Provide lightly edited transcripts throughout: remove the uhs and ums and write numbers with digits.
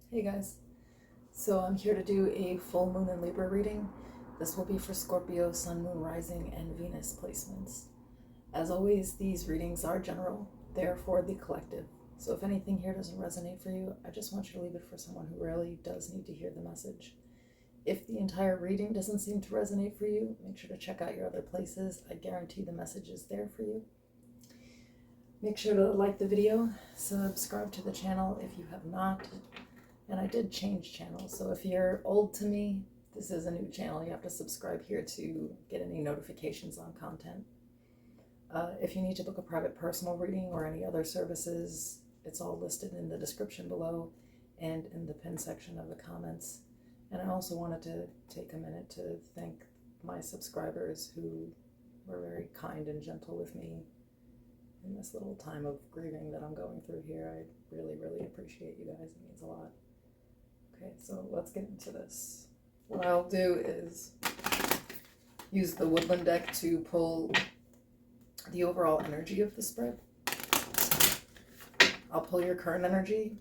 Hey guys, so I'm here to do a full moon and Libra reading. This will be for Scorpio, Sun, Moon, Rising, and Venus placements. As always, these readings are general, they're for the collective. So if anything here doesn't resonate for you, I just want you to leave it for someone who really does need to hear the message. If the entire reading doesn't seem to resonate for you, make sure to check out your other places. I guarantee the message is there for you. Make sure to like the video, subscribe to the channel if you have not. And I did change channels, so if you're old to me, this is a new channel. You have to subscribe here to get any notifications on content. If you need to book a private personal reading or any other services, it's all listed in the description below and in the pinned section of the comments. And I also wanted to take a minute to thank my subscribers who were very kind and gentle with me in this little time of grieving that I'm going through here. I really, really appreciate you guys. It means a lot. Okay, so let's get into this. What I'll do is use the Woodland deck to pull the overall energy of the spread. I'll pull your current energy,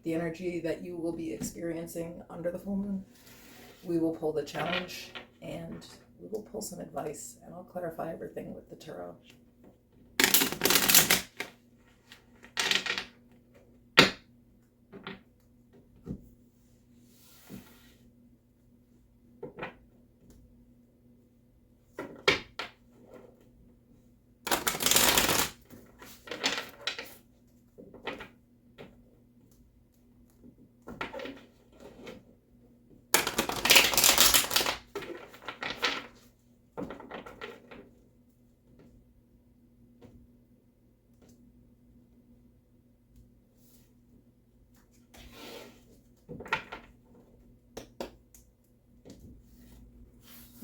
the energy that you will be experiencing under the full moon. We will pull the challenge, and we will pull some advice, and I'll clarify everything with the tarot.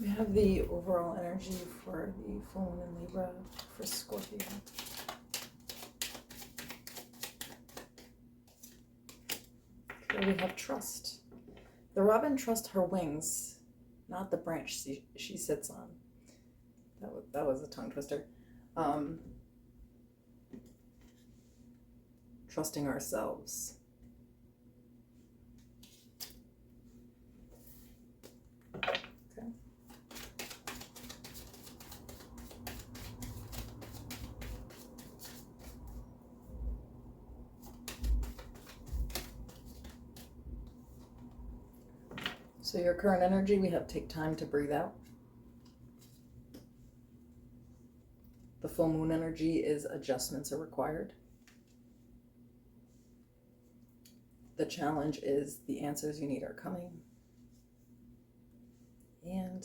We have the overall energy for the full moon in Libra for Scorpio. Here we have trust. The robin trusts her wings, not the branch she sits on. That was a tongue twister. Trusting ourselves. So your current energy, we have take time to breathe out. The full moon energy is adjustments are required. The challenge is the answers you need are coming. And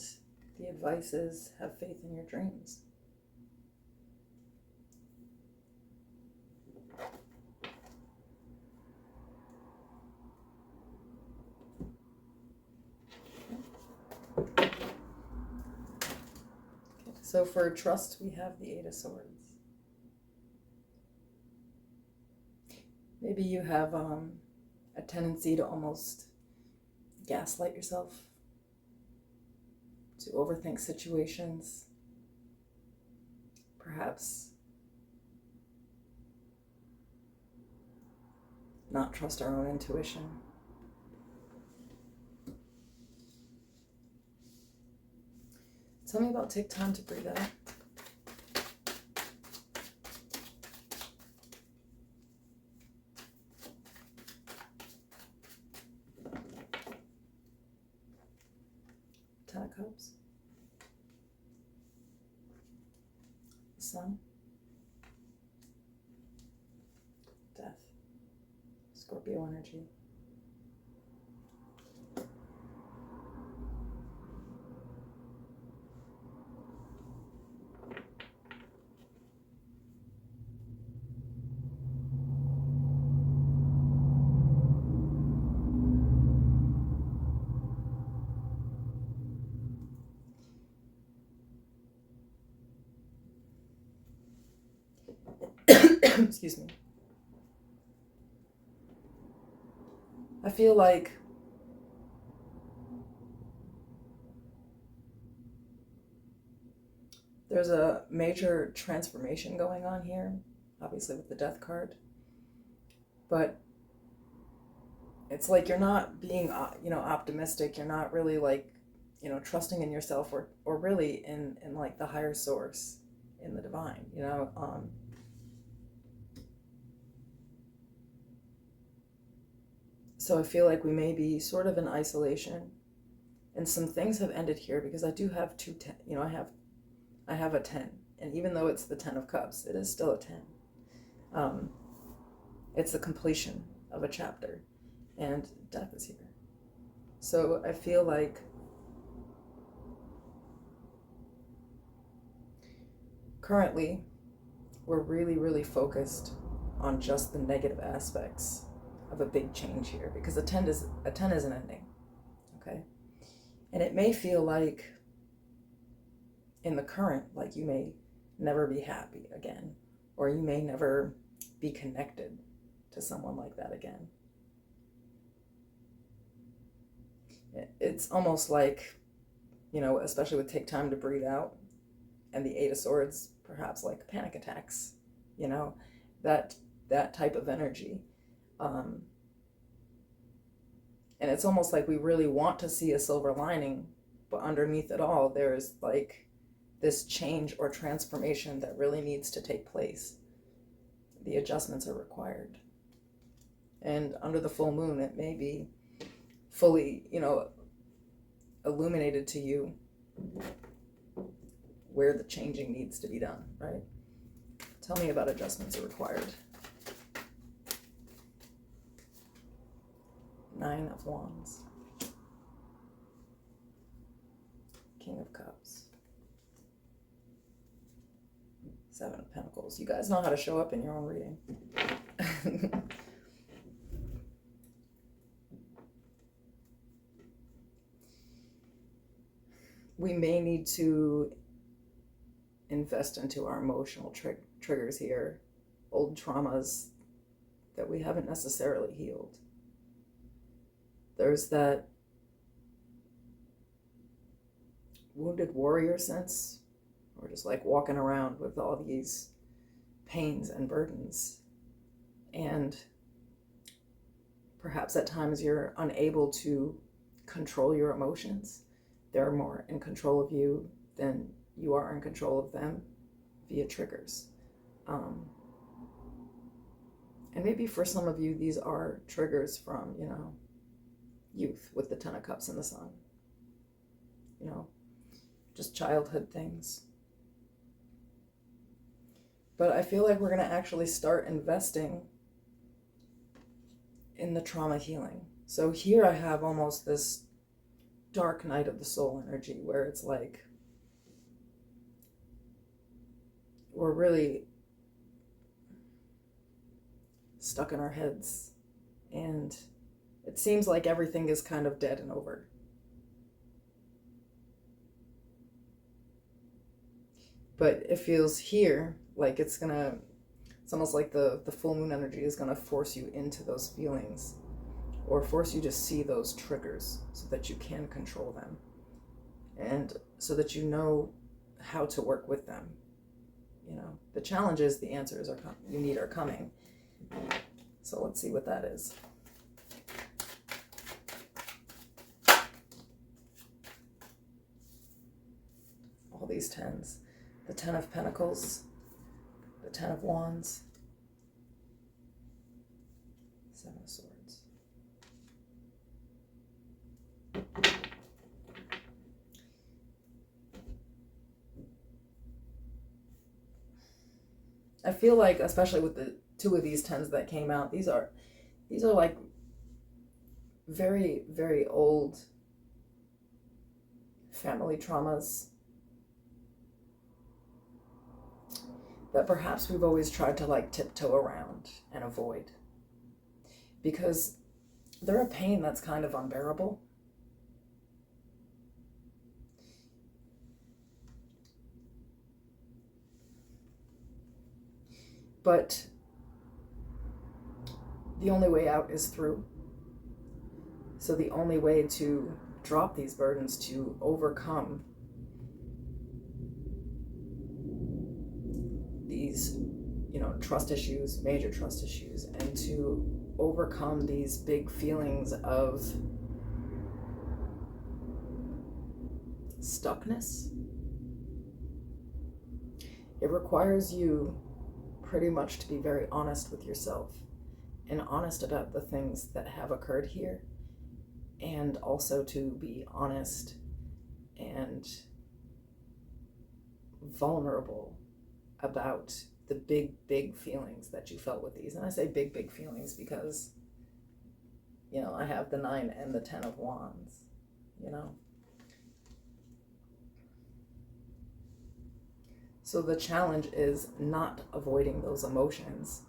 the advice is have faith in your dreams. So for trust, we have the Eight of Swords. Maybe you have a tendency to almost gaslight yourself, to overthink situations, perhaps not trust our own intuition. Tell me about take time to breathe out. Ten of Cups. The Sun. Death. Scorpio energy. Excuse me. I feel like there's a major transformation going on here, obviously with the Death card, but it's like you're not being, optimistic. You're not really like, trusting in yourself or really in like the higher source, in the divine, So I feel like we may be sort of in isolation, and some things have ended here because I do have I have a 10, and even though it's the 10 of Cups, it is still a 10. It's the completion of a chapter, and death is here. So I feel like currently we're really, really focused on just the negative aspects of a big change here, because a 10 is an ending, okay? And it may feel like in the current, like you may never be happy again, or you may never be connected to someone like that again. It's almost like, especially with Take Time to Breathe Out and the 8 of Swords, perhaps like panic attacks, that type of energy. And it's almost like we really want to see a silver lining, but underneath it all, there's like this change or transformation that really needs to take place. The adjustments are required. And under the full moon, it may be fully, illuminated to you where the changing needs to be done, right? Tell me about adjustments are required. 9 of Wands. King of Cups. 7 of Pentacles. You guys know how to show up in your own reading. We may need to invest into our emotional triggers here, old traumas that we haven't necessarily healed. There's that wounded warrior sense, or just like walking around with all these pains and burdens. And perhaps at times you're unable to control your emotions. They're more in control of you than you are in control of them via triggers. And maybe for some of you, these are triggers from, youth with the 10 of Cups and the Sun. Just childhood things. But I feel like we're going to actually start investing in the trauma healing. So here I have almost this dark night of the soul energy where it's like we're really stuck in our heads, and it seems like everything is kind of dead and over. But it feels here like it's almost like the full moon energy is gonna force you into those feelings, or force you to see those triggers so that you can control them, and so that you know how to work with them. The challenge is the answers you need are coming. So let's see what that is. All these 10s. The 10 of Pentacles, the 10 of Wands, 7 of Swords. I feel like, especially with the 2 of these 10s that came out, these are like very, very old family traumas that perhaps we've always tried to like tiptoe around and avoid, because they're a pain that's kind of unbearable. But the only way out is through. So the only way to drop these burdens, to overcome these trust issues, major trust issues, and to overcome these big feelings of stuckness. It requires you pretty much to be very honest with yourself and honest about the things that have occurred here, and also to be honest and vulnerable about the big feelings that you felt with these. And I say big feelings because, I have the 9 and the 10 of Wands, So the challenge is not avoiding those emotions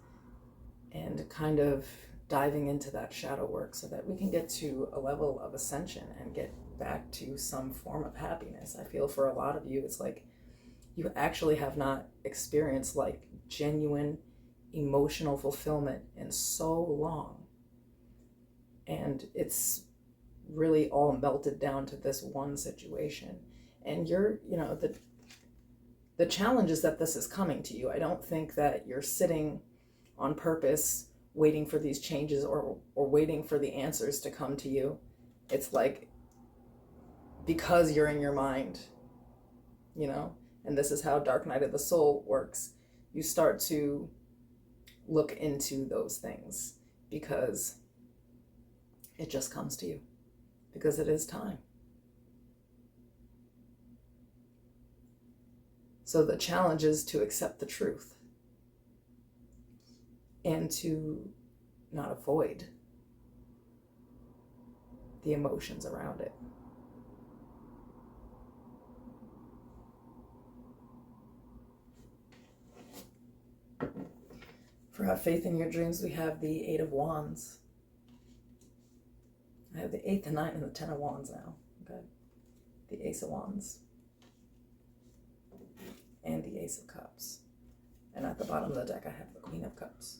and kind of diving into that shadow work so that we can get to a level of ascension and get back to some form of happiness. I feel for a lot of you, it's like you actually have not experienced like genuine emotional fulfillment in so long. And it's really all melted down to this one situation. And the challenge is that this is coming to you. I don't think that you're sitting on purpose waiting for these changes or waiting for the answers to come to you. It's like because you're in your mind, and this is how Dark Night of the Soul works. You start to look into those things because it just comes to you, because it is time. So the challenge is to accept the truth and to not avoid the emotions around it. For Have Faith in Your Dreams, we have the 8 of Wands. I have the 8, the 9, and the 10 of Wands now. Okay. The Ace of Wands. And the Ace of Cups. And at the bottom of the deck, I have the Queen of Cups.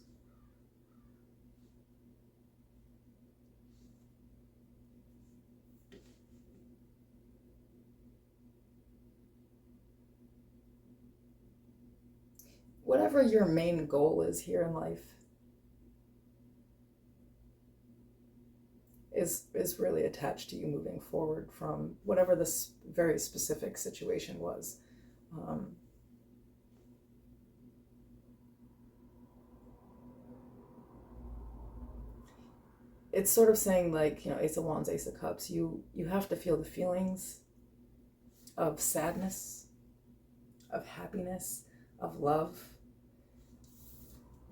Whatever your main goal is here in life is really attached to you moving forward from whatever this very specific situation was. It's sort of saying like, Ace of Wands, Ace of Cups, you have to feel the feelings of sadness, of happiness, of love,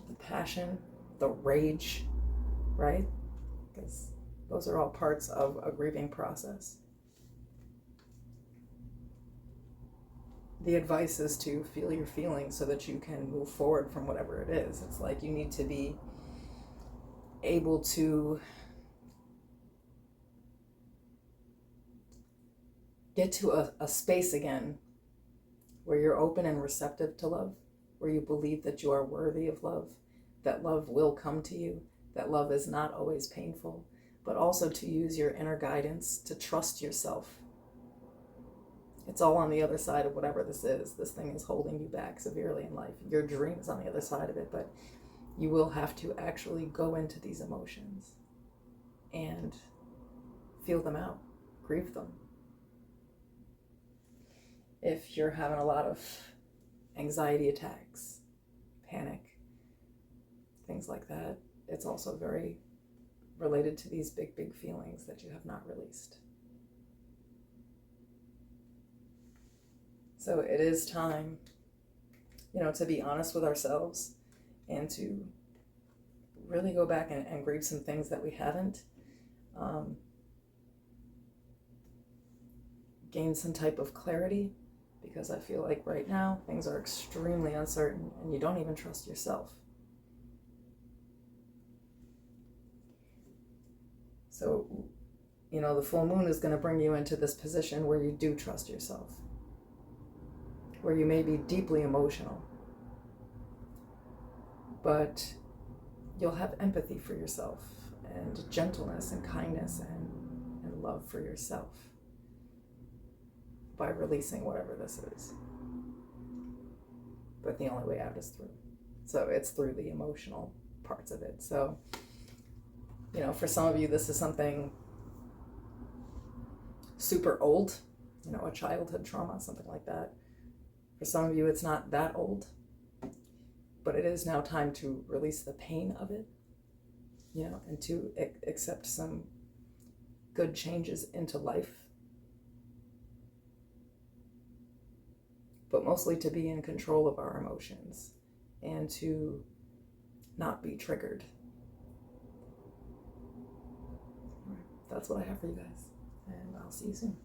the passion, the rage, right? Because those are all parts of a grieving process. The advice is to feel your feelings so that you can move forward from whatever it is. It's like you need to be able to get to a space again where you're open and receptive to love, where you believe that you are worthy of love, that love will come to you, that love is not always painful, but also to use your inner guidance to trust yourself. It's all on the other side of whatever this is. This thing is holding you back severely in life. Your dream is on the other side of it, but you will have to actually go into these emotions and feel them out, grieve them. If you're having a lot of anxiety attacks, panic, things like that, it's also very related to these big feelings that you have not released. So it is time, to be honest with ourselves and to really go back and grieve some things that we haven't. Gain some type of clarity, because I feel like right now things are extremely uncertain and you don't even trust yourself. So, the full moon is going to bring you into this position where you do trust yourself, where you may be deeply emotional, but you'll have empathy for yourself and gentleness and kindness and love for yourself by releasing whatever this is. But the only way out is through. So it's through the emotional parts of it. So, you know, for some of you, this is something super old, you know, a childhood trauma, something like that. For some of you, it's not that old, but it is now time to release the pain of it, you know, and to accept some good changes into life. But mostly to be in control of our emotions and to not be triggered. That's what I have for you guys, and I'll see you soon.